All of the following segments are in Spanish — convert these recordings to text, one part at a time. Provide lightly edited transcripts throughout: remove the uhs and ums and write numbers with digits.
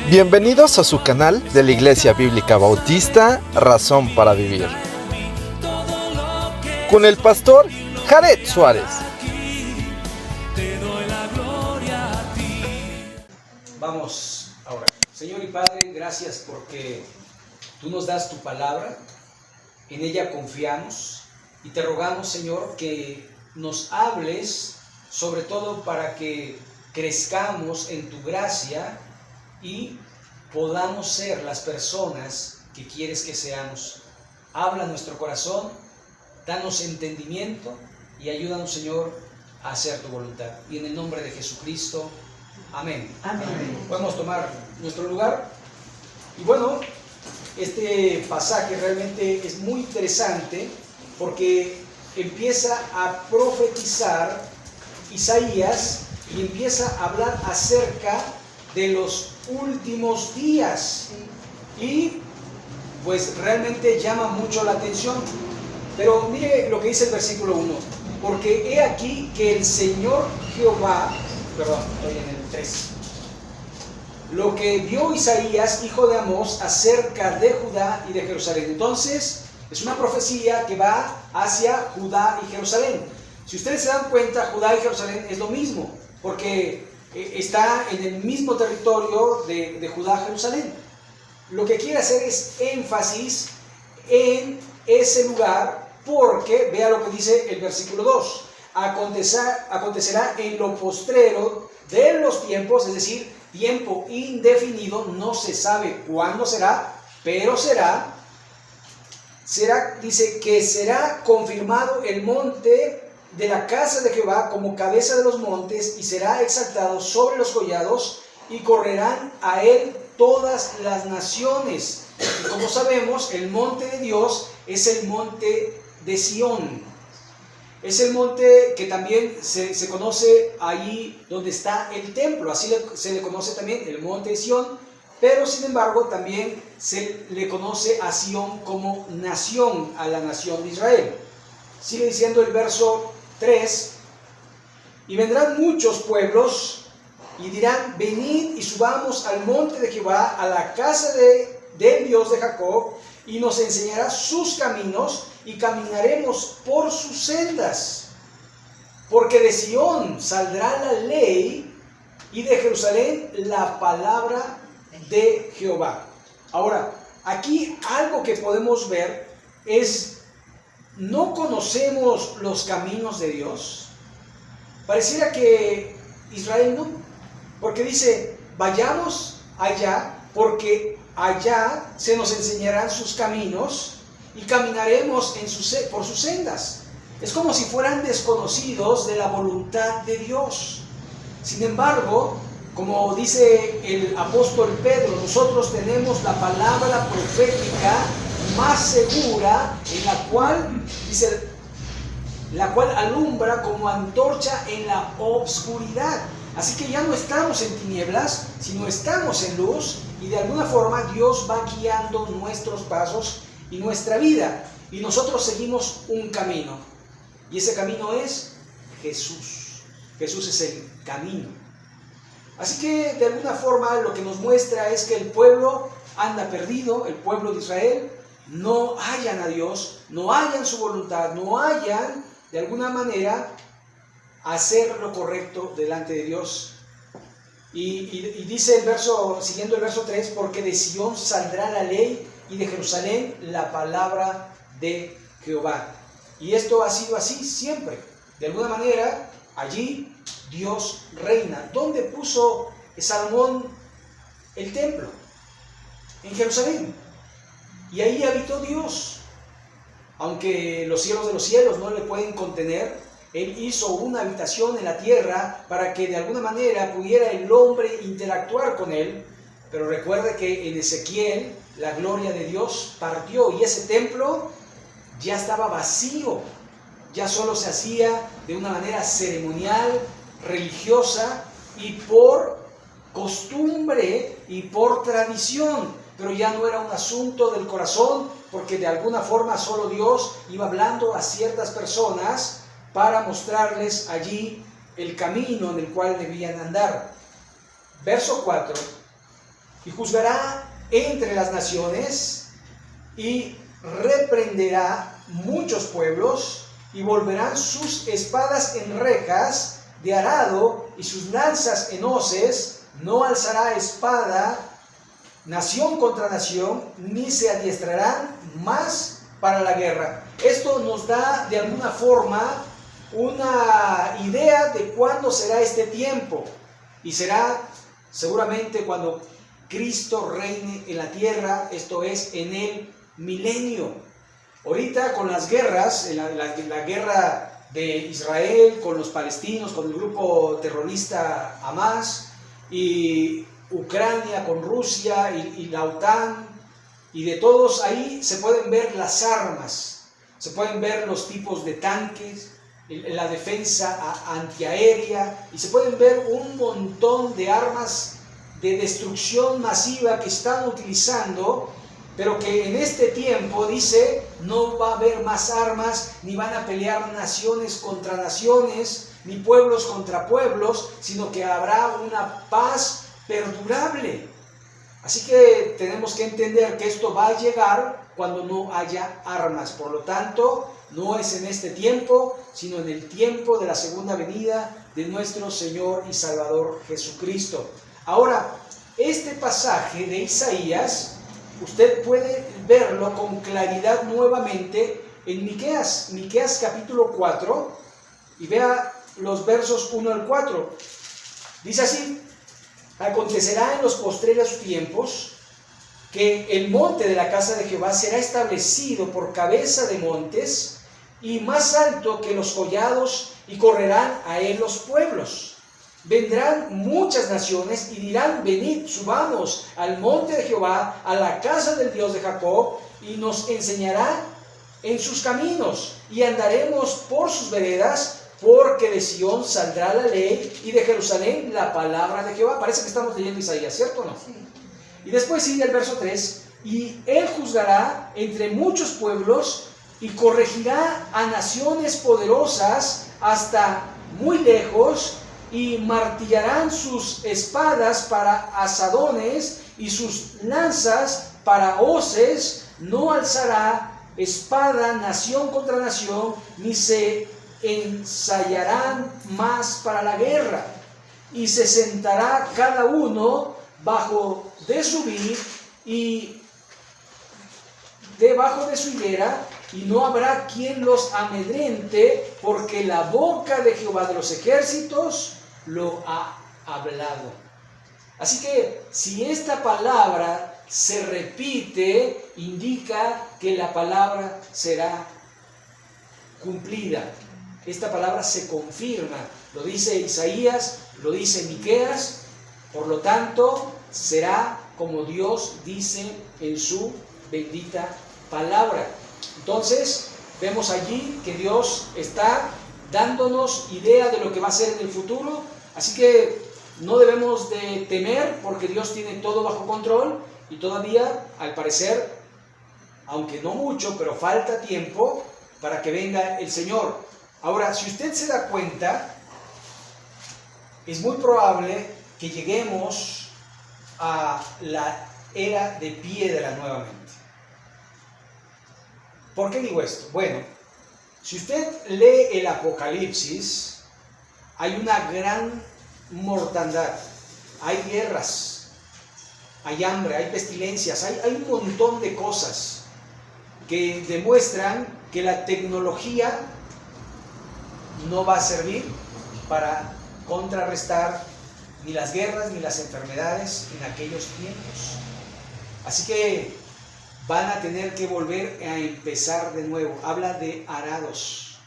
Bienvenidos a su canal de la Iglesia Bíblica Bautista Razón para Vivir, con el pastor Jared Suárez. Vamos ahora. Señor y Padre, gracias porque tú nos das tu palabra, en ella confiamos y te rogamos, Señor, que nos hables, sobre todo para que crezcamos en tu gracia y podamos ser las personas que quieres que seamos. Habla nuestro corazón, danos entendimiento y ayúdanos, Señor, a hacer tu voluntad. Y en el nombre de Jesucristo, amén. Amén. Podemos tomar nuestro lugar. Y bueno, este pasaje realmente es muy interesante porque empieza a profetizar Isaías y empieza a hablar acerca de los últimos días. Y pues realmente llama mucho la atención. Pero mire lo que dice el versículo 1. Porque he aquí que el Señor Jehová, estoy en el 3. Lo que vio Isaías, hijo de Amós, acerca de Judá y de Jerusalén. Entonces, es una profecía que va hacia Judá y Jerusalén. Si ustedes se dan cuenta, Judá y Jerusalén es lo mismo, porque está en el mismo territorio de Judá y Jerusalén. Lo que quiere hacer es énfasis en ese lugar, porque vea lo que dice el versículo 2. Acontecerá en lo postrero de los tiempos, es decir, tiempo indefinido, no se sabe cuándo será, pero será, dice que será confirmado el monte de la casa de Jehová como cabeza de los montes y será exaltado sobre los collados y correrán a él todas las naciones. Y como sabemos, el monte de Dios es el monte de Sión. Es el monte que también se conoce allí donde está el templo, así se le conoce también el monte de Sión, pero sin embargo también se le conoce a Sión como nación, a la nación de Israel. Sigue diciendo el verso 3, y vendrán muchos pueblos y dirán, venid y subamos al monte de Jehová, a la casa del Dios de Jacob, y nos enseñará sus caminos, y caminaremos por sus sendas. Porque de Sión saldrá la ley, y de Jerusalén la palabra de Jehová. Ahora, aquí algo que podemos ver es, ¿no conocemos los caminos de Dios? Pareciera que Israel no, porque dice, vayamos allá, porque allá se nos enseñarán sus caminos y caminaremos por sus sendas. Es como si fueran desconocidos de la voluntad de Dios. Sin embargo, como dice el apóstol Pedro, nosotros tenemos la palabra profética más segura, en la cual, dice, la cual alumbra como antorcha en la obscuridad. Así que ya no estamos en tinieblas, sino estamos en luz, y de alguna forma Dios va guiando nuestros pasos y nuestra vida, y nosotros seguimos un camino, y ese camino es Jesús. Jesús es el camino. Así que de alguna forma lo que nos muestra es que el pueblo anda perdido, el pueblo de Israel, no hallan a Dios, no hallan su voluntad, no hallan de alguna manera hacer lo correcto delante de Dios. Y dice el verso, siguiendo el verso 3, porque de Sión saldrá la ley y de Jerusalén la palabra de Jehová. Y esto ha sido así siempre. De alguna manera, allí Dios reina. ¿Dónde puso Salomón el templo? En Jerusalén. Y ahí habitó Dios. Aunque los cielos de los cielos no le pueden contener, Él hizo una habitación en la tierra para que de alguna manera pudiera el hombre interactuar con Él. Pero recuerde que en Ezequiel la gloria de Dios partió y ese templo ya estaba vacío. Ya solo se hacía de una manera ceremonial, religiosa y por costumbre y por tradición. Pero ya no era un asunto del corazón, porque de alguna forma solo Dios iba hablando a ciertas personas para mostrarles allí el camino en el cual debían andar. Verso 4 y juzgará entre las naciones y reprenderá muchos pueblos y volverán sus espadas en rejas de arado y sus lanzas en hoces. No alzará espada nación contra nación, ni se adiestrarán más para la guerra. Esto nos da de alguna forma una idea de cuándo será este tiempo, y será seguramente cuando Cristo reine en la tierra, esto es en el milenio. Ahorita con las guerras, la guerra de Israel con los palestinos, con el grupo terrorista Hamas, y Ucrania con Rusia y la OTAN, y de todos ahí se pueden ver las armas, se pueden ver los tipos de tanques, la defensa antiaérea, y se pueden ver un montón de armas de destrucción masiva que están utilizando, pero que en este tiempo dice no va a haber más armas, ni van a pelear naciones contra naciones, ni pueblos contra pueblos, sino que habrá una paz perdurable. Así que tenemos que entender que esto va a llegar cuando no haya armas. Por lo tanto, no es en este tiempo, sino en el tiempo de la segunda venida de nuestro Señor y Salvador Jesucristo. Ahora, este pasaje de Isaías, usted puede verlo con claridad nuevamente en Miqueas capítulo 4, y vea los versos 1 al 4. Dice así: acontecerá en los postreros tiempos que el monte de la casa de Jehová será establecido por cabeza de montes y más alto que los collados, y correrán a él los pueblos. Vendrán muchas naciones y dirán: venid, subamos al monte de Jehová, a la casa del Dios de Jacob, y nos enseñará en sus caminos, y andaremos por sus veredas, porque de Sión saldrá la ley y de Jerusalén la palabra de Jehová. Parece que estamos leyendo Isaías, ¿cierto o no? Sí. Y después sigue el verso 3: y él juzgará entre muchos pueblos y corregirá a naciones poderosas hasta muy lejos, y martillarán sus espadas para asadones y sus lanzas para hoces. No alzará espada nación contra nación, ni se ensayarán más para la guerra, y se sentará cada uno bajo de su vid y debajo de su higuera, y no habrá quien los amedrente, porque la boca de Jehová de los ejércitos lo ha hablado. Así que si esta palabra se repite, indica que la palabra será cumplida. Esta palabra se confirma, lo dice Isaías, lo dice Miqueas, por lo tanto será como Dios dice en su bendita palabra. Entonces vemos allí que Dios está dándonos idea de lo que va a ser en el futuro, así que no debemos de temer, porque Dios tiene todo bajo control, y todavía, al parecer, aunque no mucho, pero falta tiempo para que venga el Señor. Ahora, si usted se da cuenta, es muy probable que lleguemos a la era de piedra nuevamente. ¿Por qué digo esto? Bueno, si usted lee el Apocalipsis, hay una gran mortandad, hay guerras, hay hambre, hay pestilencias, hay un montón de cosas que demuestran que la tecnología no va a servir para contrarrestar ni las guerras ni las enfermedades en aquellos tiempos. Así que van a tener que volver a empezar de nuevo. Habla de arados.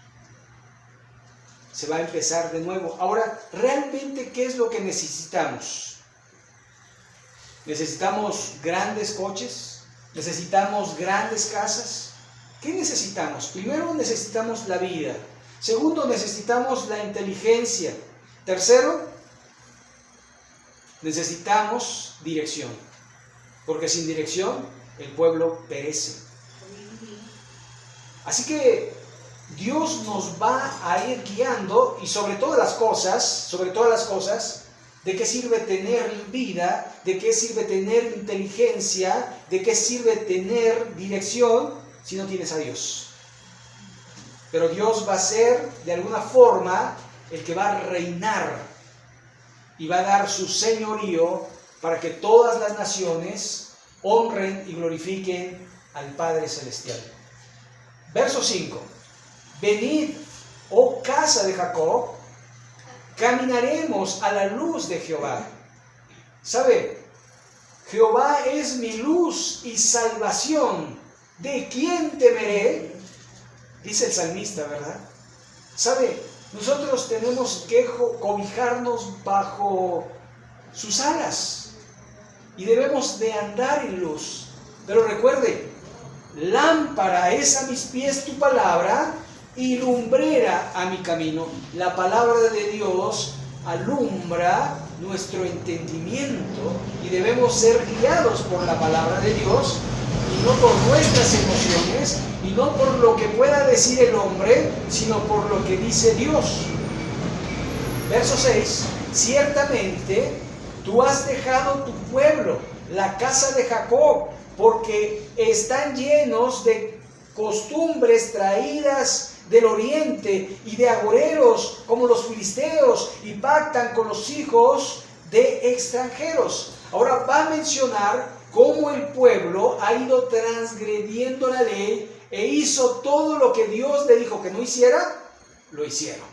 Se va a empezar de nuevo. Ahora, ¿realmente qué es lo que necesitamos? ¿Necesitamos grandes coches? ¿Necesitamos grandes casas? ¿Qué necesitamos? Primero, necesitamos la vida. Segundo, necesitamos la inteligencia. Tercero, necesitamos dirección. Porque sin dirección, el pueblo perece. Así que Dios nos va a ir guiando, y sobre todas las cosas, ¿De qué sirve tener vida? ¿De qué sirve tener inteligencia? ¿De qué sirve tener dirección si no tienes a Dios? Pero Dios va a ser, de alguna forma, el que va a reinar y va a dar su señorío para que todas las naciones honren y glorifiquen al Padre Celestial. Verso 5. Venid, oh casa de Jacob, caminaremos a la luz de Jehová. ¿Sabe? Jehová es mi luz y salvación. ¿De quién temeré? Dice el salmista, ¿verdad? ¿Sabe? Nosotros tenemos que cobijarnos bajo sus alas y debemos de andar en luz. Pero recuerde, lámpara es a mis pies tu palabra y lumbrera a mi camino. La palabra de Dios alumbra nuestro entendimiento y debemos ser guiados por la palabra de Dios y no por nuestras emociones y no por lo que pueda decir el hombre, sino por lo que dice Dios. Verso 6. Ciertamente tú has dejado tu pueblo, la casa de Jacob, porque están llenos de costumbres traídas del oriente y de agoreros como los filisteos, y pactan con los hijos de extranjeros. Ahora va a mencionar cómo el pueblo ha ido transgrediendo la ley e hizo todo lo que Dios le dijo que no hiciera, lo hicieron.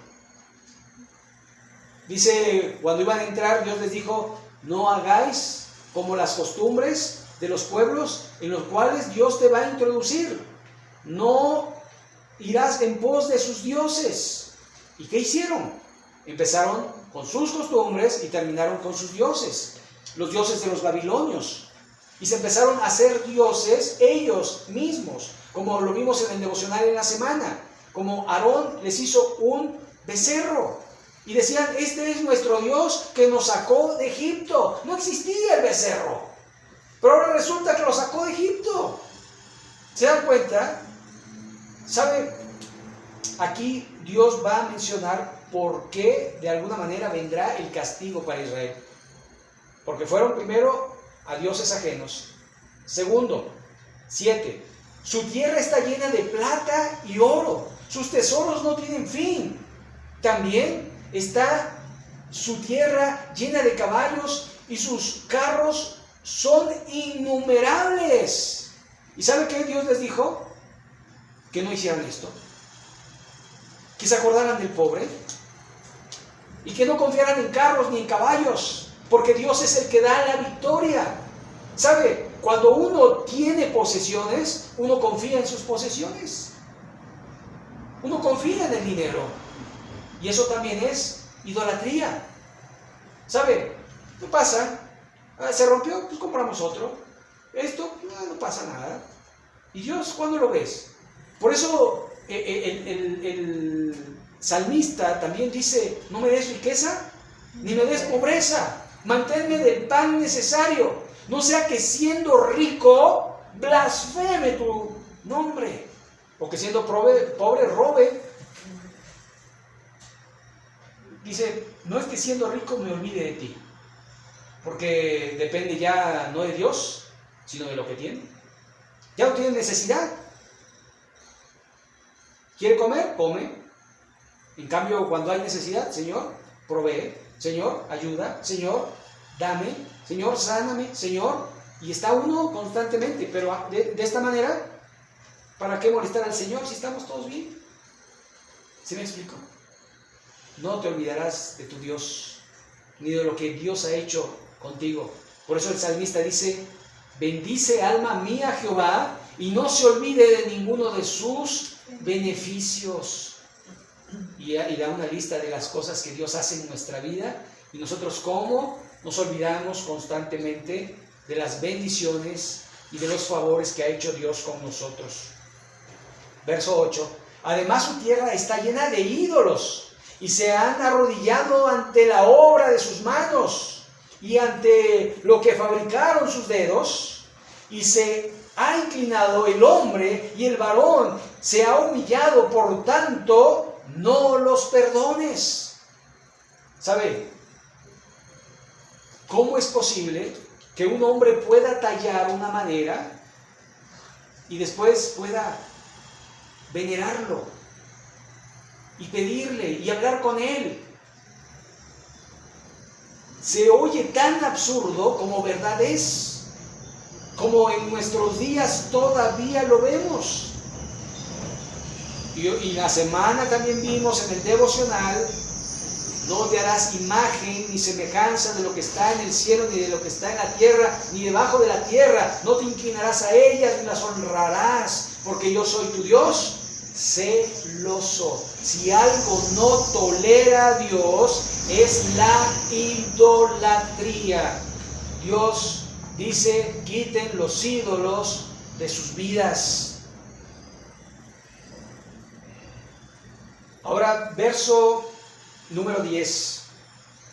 Dice, cuando iban a entrar, Dios les dijo, no hagáis como las costumbres de los pueblos en los cuales Dios te va a introducir. No irás en pos de sus dioses. ¿Y qué hicieron? Empezaron con sus costumbres y terminaron con sus dioses, los dioses de los babilonios. Y se empezaron a hacer dioses ellos mismos, como lo vimos en el devocional en la semana, como Aarón les hizo un becerro. Y decían, este es nuestro Dios que nos sacó de Egipto. No existía el becerro, pero ahora resulta que lo sacó de Egipto. ¿Se dan cuenta? ¿Sabe? Aquí Dios va a mencionar por qué de alguna manera vendrá el castigo para Israel. Porque fueron primero a dioses ajenos. Segundo, 7. Su tierra está llena de plata y oro. Sus tesoros no tienen fin. También está su tierra llena de caballos y sus carros son innumerables. ¿Y sabe qué Dios les dijo? Que no hicieran esto. Que se acordaran del pobre y que no confiaran en carros ni en caballos, porque Dios es el que da la victoria. ¿Sabe? Cuando uno tiene posesiones, uno confía en sus posesiones. Uno confía en el dinero. Y eso también es idolatría. ¿Sabe? ¿Qué pasa? ¿Se rompió? Pues compramos otro. Esto, no pasa nada. ¿Y Dios cuándo lo ves? Por eso el salmista también dice, no me des riqueza, ni me des pobreza. Manténme del pan necesario. No sea que siendo rico, blasfeme tu nombre. O que siendo pobre robe. Dice, no es que siendo rico me olvide de ti, porque depende ya no de Dios, sino de lo que tiene. Ya no tiene necesidad. ¿Quiere comer? Come. En cambio, cuando hay necesidad, Señor, provee. Señor, ayuda. Señor, dame. Señor, sáname. Señor. Y está uno constantemente, pero de esta manera, ¿para qué molestar al Señor si estamos todos bien? ¿Sí me explico? No te olvidarás de tu Dios, ni de lo que Dios ha hecho contigo. Por eso el salmista dice, bendice alma mía Jehová, y no se olvide de ninguno de sus beneficios. Y da una lista de las cosas que Dios hace en nuestra vida, y nosotros cómo nos olvidamos constantemente de las bendiciones y de los favores que ha hecho Dios con nosotros. Verso 8. Además su tierra está llena de ídolos, y se han arrodillado ante la obra de sus manos y ante lo que fabricaron sus dedos, y se ha inclinado el hombre y el varón se ha humillado, por tanto no los perdones. ¿Sabe? ¿cómo es posible que un hombre pueda tallar una madera y después pueda venerarlo y pedirle y hablar con él? Se oye tan absurdo como verdad es, como en nuestros días todavía lo vemos. Y la semana también vimos en el devocional: no te harás imagen ni semejanza de lo que está en el cielo, ni de lo que está en la tierra, ni debajo de la tierra. No te inclinarás a ellas, ni las honrarás, porque yo soy tu Dios celoso. Si algo no tolera a Dios, es la idolatría. Dios dice: quiten los ídolos de sus vidas. Ahora, verso número 10.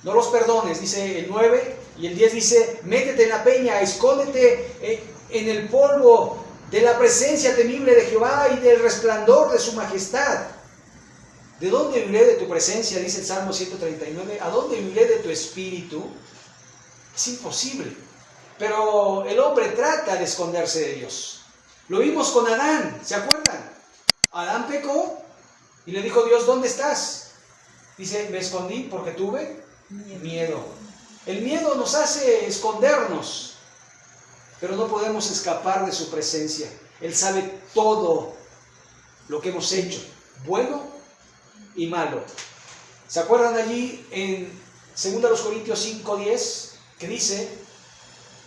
No los perdones, dice el 9, y el 10 dice: métete en la peña, escóndete en el polvo de la presencia temible de Jehová y del resplandor de su majestad. ¿De dónde huiré de tu presencia?, dice el Salmo 139. ¿A dónde huiré de tu espíritu? Es imposible. Pero el hombre trata de esconderse de Dios. Lo vimos con Adán, ¿se acuerdan? Adán pecó y le dijo Dios: ¿dónde estás? Dice: me escondí porque tuve miedo. El miedo nos hace escondernos, pero no podemos escapar de su presencia. Él sabe todo lo que hemos hecho, bueno y malo. ¿Se acuerdan allí en 2 Corintios 5:10 que dice: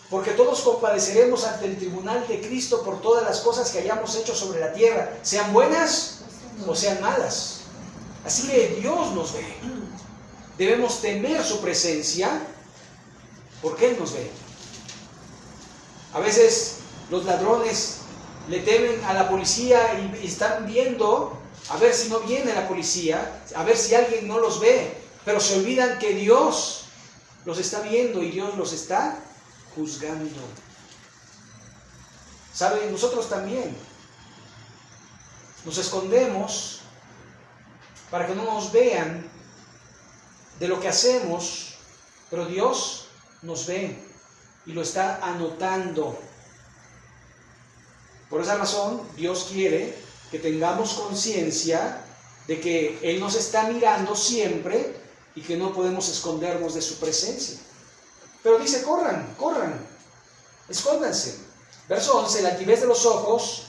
porque todos compareceremos ante el tribunal de Cristo por todas las cosas que hayamos hecho sobre la tierra, sean buenas o sean malas? Así que Dios nos ve. Debemos temer su presencia porque Él nos ve. A veces los ladrones le temen a la policía y están viendo a ver si no viene la policía, a ver si alguien no los ve, pero se olvidan que Dios los está viendo y Dios los está juzgando. ¿Saben? Nosotros también nos escondemos para que no nos vean de lo que hacemos, pero Dios nos ve y lo está anotando. Por esa razón, Dios quiere que tengamos conciencia de que Él nos está mirando siempre y que no podemos escondernos de su presencia. Pero dice: corran, escóndanse. Verso 11: la altivez de los ojos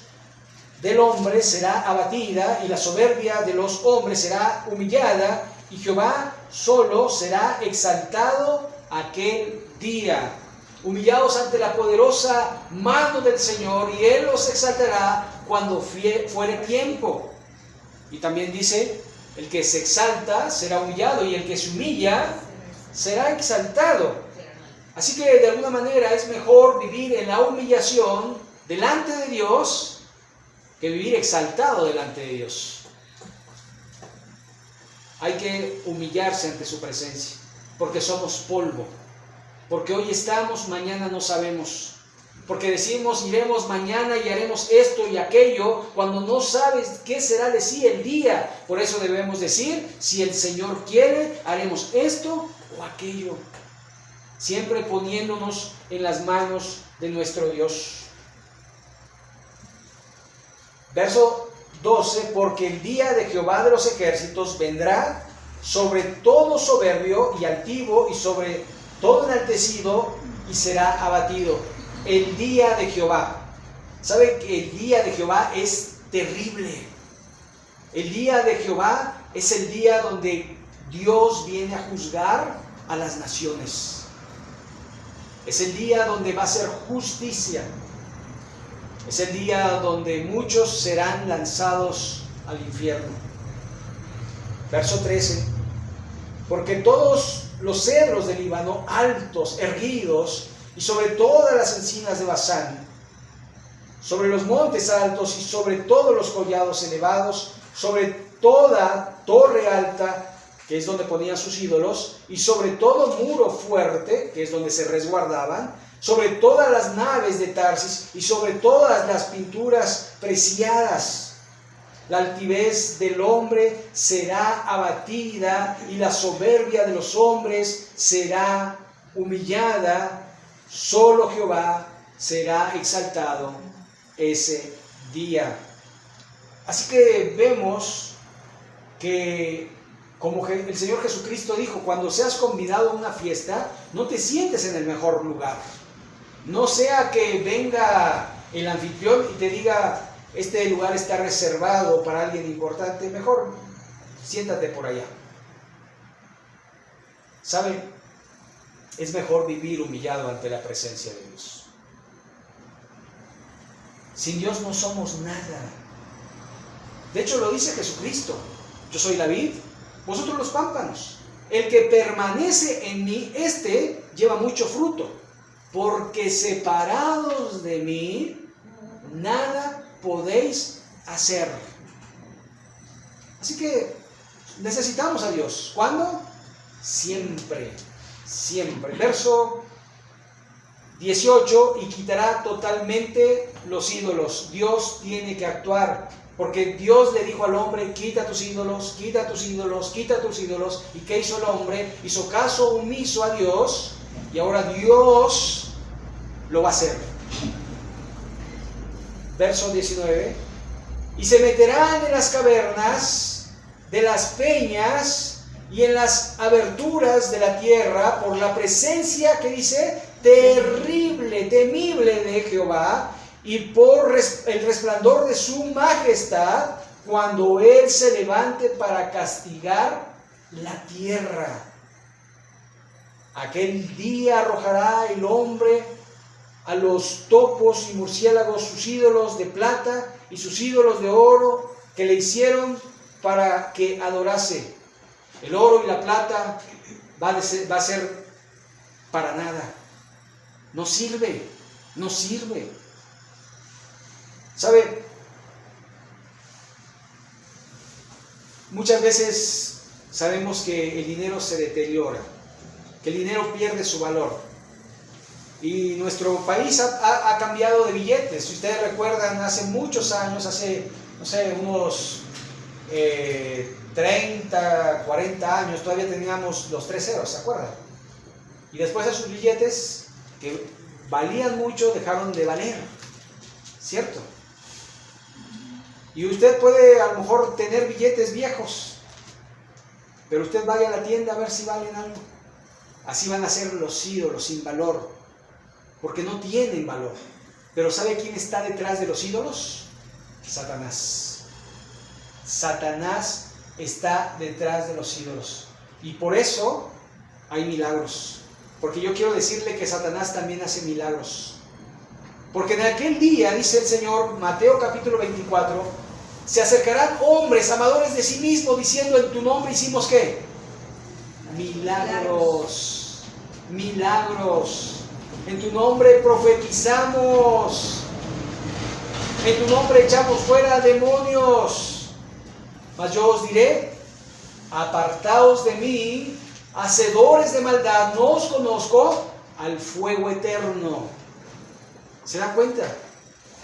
del hombre será abatida, y la soberbia de los hombres será humillada, y Jehová solo será exaltado aquel día. Humillados ante la poderosa mano del Señor, y Él los exaltará cuando fuere tiempo. Y también dice: el que se exalta será humillado, y el que se humilla será exaltado. Así que de alguna manera es mejor vivir en la humillación delante de Dios que vivir exaltado delante de Dios. Hay que humillarse ante su presencia, porque somos polvo, porque hoy estamos, mañana no sabemos, porque decimos: iremos mañana y haremos esto y aquello, cuando no sabes qué será de sí el día. Por eso debemos decir: si el Señor quiere, haremos esto o aquello, siempre poniéndonos en las manos de nuestro Dios. Verso 12: porque el día de Jehová de los ejércitos vendrá sobre todo soberbio y altivo, y sobre todo enaltecido, y será abatido. El día de Jehová. ¿Sabe que el día de Jehová es terrible? El día de Jehová es el día donde Dios viene a juzgar a las naciones. Es el día donde va a ser justicia. Es el día donde muchos serán lanzados al infierno. Verso 13: porque todos los cedros del Líbano, altos, erguidos, y sobre todas las encinas de Basán, sobre los montes altos y sobre todos los collados elevados, sobre toda torre alta, que es donde ponían sus ídolos, y sobre todo muro fuerte, que es donde se resguardaban, sobre todas las naves de Tarsis y sobre todas las pinturas preciadas. La altivez del hombre será abatida, y la soberbia de los hombres será humillada, solo Jehová será exaltado ese día. Así que vemos que, como el Señor Jesucristo dijo, cuando seas convidado a una fiesta, no te sientes en el mejor lugar. No sea que venga el anfitrión y te diga, este lugar está reservado para alguien importante, mejor siéntate por allá. ¿Sabe? Es mejor vivir humillado ante la presencia de Dios. Sin Dios no somos nada. De hecho lo dice Jesucristo. Yo soy la vid, vosotros los pámpanos. El que permanece en mí, este lleva mucho fruto, porque separados de mí, nada podéis hacer. Así que necesitamos a Dios. ¿Cuándo? Siempre, siempre. Verso 18, y quitará totalmente los ídolos. Dios tiene que actuar, porque Dios le dijo al hombre, quita tus ídolos, quita tus ídolos, quita tus ídolos. ¿Y qué hizo el hombre? Hizo caso omiso a Dios, y ahora Dios lo va a hacer. Verso 19, y se meterán en las cavernas de las peñas y en las aberturas de la tierra por la presencia, que dice, terrible, temible de Jehová, y por el resplandor de su majestad, cuando Él se levante para castigar la tierra. Aquel día arrojará el hombre a los topos y murciélagos sus ídolos de plata y sus ídolos de oro que le hicieron para que adorase. El oro y la plata va a ser para nada. No sirve, no sirve. ¿Sabe? Muchas veces sabemos que el dinero se deteriora, que el dinero pierde su valor. Y nuestro país ha cambiado de billetes. Si ustedes recuerdan, hace muchos años, hace, no sé, unos 30, 40 años, todavía teníamos los 3 ceros, ¿se acuerdan? Y después esos billetes que valían mucho dejaron de valer, ¿cierto? Y usted puede a lo mejor tener billetes viejos, pero usted vaya a la tienda a ver si valen algo. Así van a ser los ídolos sin valor, porque no tienen valor. Pero ¿sabe quién está detrás de los ídolos? Satanás. Satanás está detrás de los ídolos. Y por eso hay milagros. Porque yo quiero decirle que Satanás también hace milagros. Porque en aquel día, dice el Señor, Mateo capítulo 24, se acercarán hombres amadores de sí mismos, diciendo, en tu nombre hicimos ¿qué? Milagros. Milagros. En tu nombre profetizamos. En tu nombre echamos fuera demonios. Mas yo os diré, apartaos de mí, hacedores de maldad, no os conozco, al fuego eterno. ¿Se dan cuenta?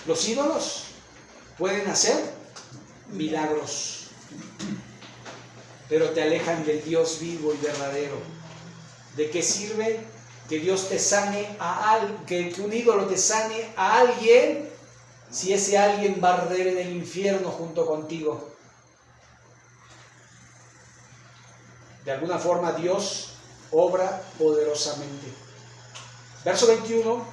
Los ídolos pueden hacer milagros, pero te alejan del Dios vivo y verdadero. ¿De qué sirve que Dios te sane que un ídolo te sane a alguien si ese alguien va a arder en el infierno junto contigo? De alguna forma Dios obra poderosamente. Verso 21,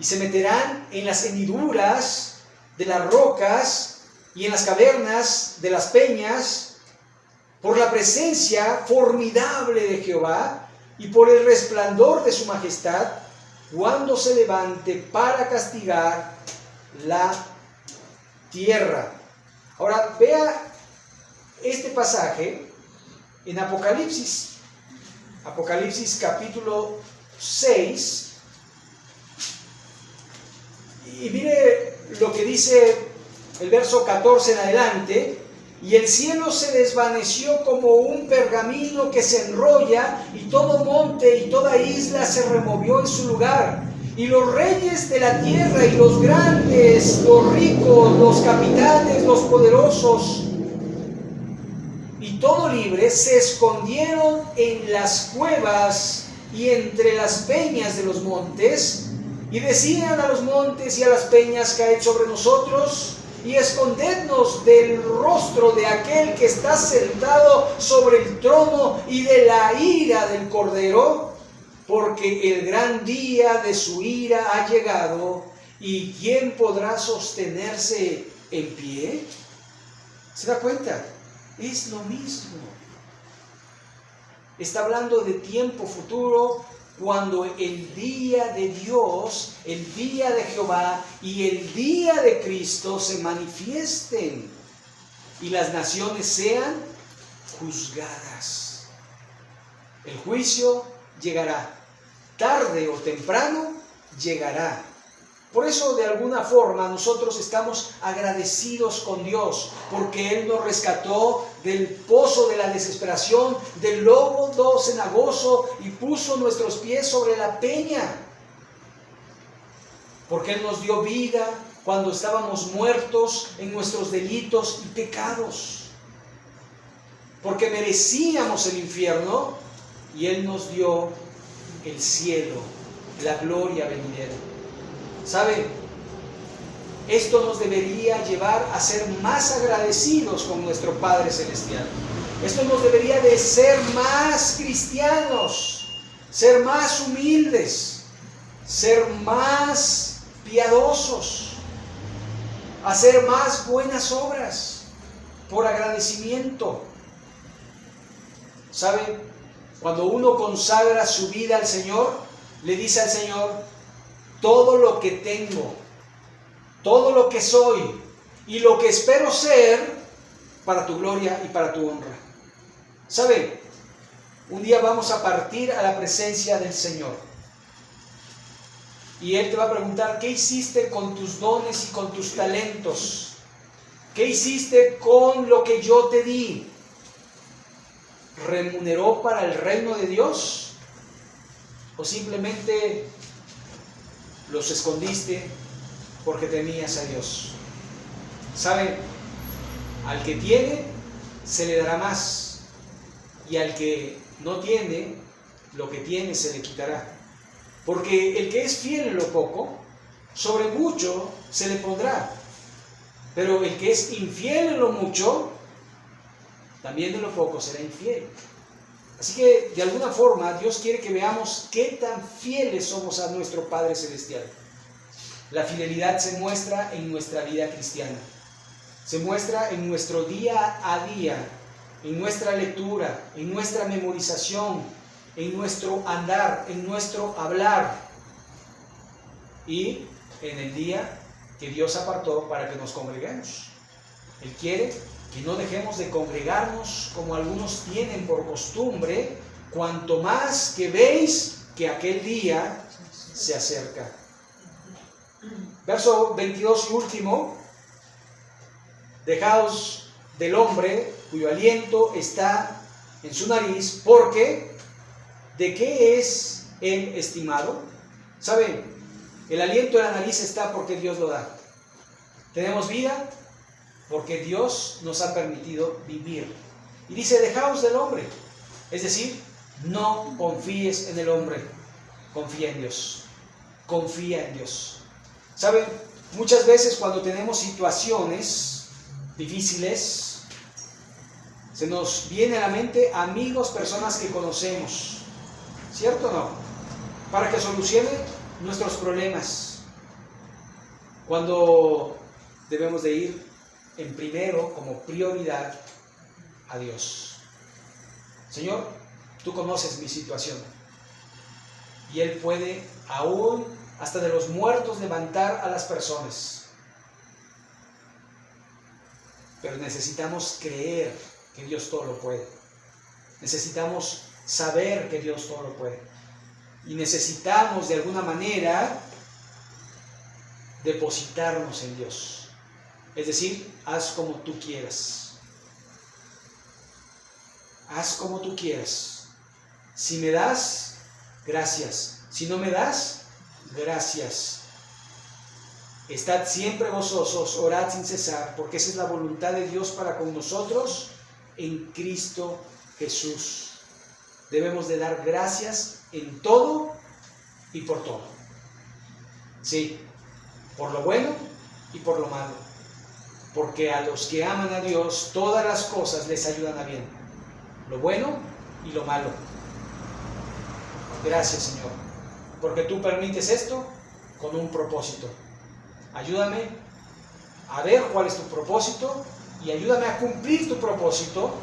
y se meterán en las hendiduras de las rocas y en las cavernas de las peñas por la presencia formidable de Jehová y por el resplandor de su majestad, cuando se levante para castigar la tierra. Ahora vea este pasaje en Apocalipsis capítulo 6, y mire lo que dice el verso 14 en adelante. Y el cielo se desvaneció como un pergamino que se enrolla, y todo monte y toda isla se removió en su lugar. Y los reyes de la tierra y los grandes, los ricos, los capitanes, los poderosos y todo libre se escondieron en las cuevas y entre las peñas de los montes, y decían a los montes y a las peñas: caed sobre nosotros, y escondednos del rostro de aquel que está sentado sobre el trono y de la ira del Cordero, porque el gran día de su ira ha llegado, y ¿quién podrá sostenerse en pie? ¿Se da cuenta? Es lo mismo. Está hablando de tiempo futuro, cuando el día de Dios, el día de Jehová y el día de Cristo se manifiesten y las naciones sean juzgadas. El juicio llegará, tarde o temprano llegará. Por eso, de alguna forma, nosotros estamos agradecidos con Dios, porque Él nos rescató del pozo de la desesperación, del lodo cenagoso, y puso nuestros pies sobre la peña. Porque Él nos dio vida cuando estábamos muertos en nuestros delitos y pecados. Porque merecíamos el infierno, y Él nos dio el cielo, la gloria venidera. ¿Sabe? Esto nos debería llevar a ser más agradecidos con nuestro Padre Celestial. Esto nos debería de ser más cristianos, ser más humildes, ser más piadosos, hacer más buenas obras por agradecimiento. ¿Sabe? Cuando uno consagra su vida al Señor, le dice al Señor: todo lo que tengo, todo lo que soy y lo que espero ser, para tu gloria y para tu honra. ¿Sabe? Un día vamos a partir a la presencia del Señor. Y Él te va a preguntar: ¿qué hiciste con tus dones y con tus talentos? ¿Qué hiciste con lo que yo te di? ¿Remuneró para el reino de Dios? ¿O simplemente los escondiste porque temías a Dios? ¿Sabe? Al que tiene, se le dará más. Y al que no tiene, lo que tiene se le quitará. Porque el que es fiel en lo poco, sobre mucho se le pondrá. Pero el que es infiel en lo mucho, también de lo poco será infiel. Así que, de alguna forma, Dios quiere que veamos qué tan fieles somos a nuestro Padre Celestial. La fidelidad se muestra en nuestra vida cristiana. Se muestra en nuestro día a día, en nuestra lectura, en nuestra memorización, en nuestro andar, en nuestro hablar. Y en el día que Dios apartó para que nos congreguemos. Él quiere que no dejemos de congregarnos como algunos tienen por costumbre, cuanto más que veis que aquel día se acerca. Verso 22 y último: dejaos del hombre cuyo aliento está en su nariz, porque ¿de qué es él estimado? ¿Saben? El aliento de la nariz está porque Dios lo da. Tenemos vida porque Dios nos ha permitido vivir. Y dice: dejaos del hombre. Es decir, no confíes en el hombre, confía en Dios. Confía en Dios. ¿Saben? Muchas veces cuando tenemos situaciones difíciles, se nos viene a la mente amigos, personas que conocemos. ¿Cierto o no? Para que solucionen nuestros problemas. Cuando debemos de ir en primero, como prioridad, a Dios. Señor, tú conoces mi situación. Y Él puede aún hasta de los muertos levantar a las personas. Pero necesitamos creer que Dios todo lo puede. Necesitamos saber que Dios todo lo puede. Y necesitamos de alguna manera depositarnos en Dios. Es decir, haz como tú quieras. Haz como tú quieras. Si me das, gracias. Si no me das, gracias. Estad siempre gozosos, orad sin cesar, porque esa es la voluntad de Dios para con nosotros en Cristo Jesús. debemos de dar gracias en todo y por todo. Sí, por lo bueno y por lo malo. Porque a los que aman a Dios, todas las cosas les ayudan a bien. Lo bueno y lo malo. Gracias, Señor, porque tú permites esto con un propósito. Ayúdame a ver cuál es tu propósito y ayúdame a cumplir tu propósito.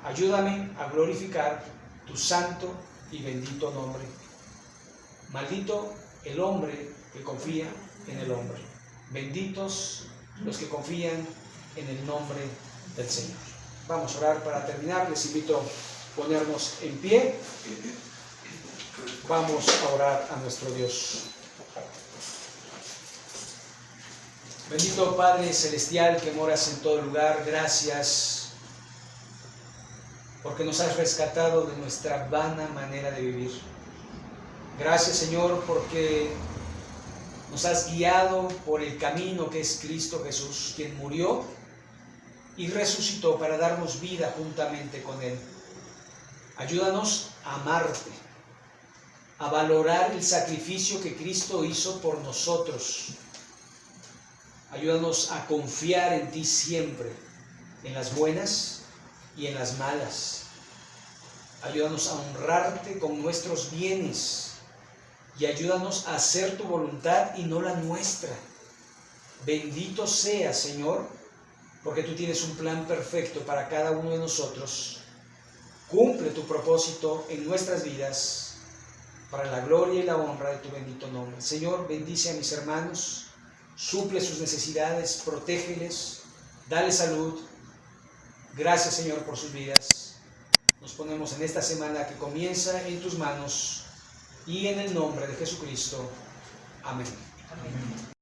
Ayúdame a glorificar tu santo y bendito nombre. Maldito el hombre que confía en el hombre. Benditos los que confían en el nombre del Señor. Vamos a orar para terminar. Les invito a ponernos en pie. Vamos a orar a nuestro Dios. Bendito Padre Celestial que moras en todo lugar, gracias porque nos has rescatado de nuestra vana manera de vivir. Gracias, Señor, porque nos has guiado por el camino que es Cristo Jesús, quien murió y resucitó para darnos vida juntamente con Él. Ayúdanos a amarte, a valorar el sacrificio que Cristo hizo por nosotros. Ayúdanos a confiar en ti siempre, en las buenas y en las malas. Ayúdanos a honrarte con nuestros bienes y ayúdanos a hacer tu voluntad y no la nuestra. Bendito seas, Señor, porque tú tienes un plan perfecto para cada uno de nosotros. Cumple tu propósito en nuestras vidas para la gloria y la honra de tu bendito nombre. Señor, bendice a mis hermanos, suple sus necesidades, protégeles, dale salud. Gracias, Señor, por sus vidas. Nos ponemos en esta semana que comienza en tus manos y en el nombre de Jesucristo. Amén. Amén.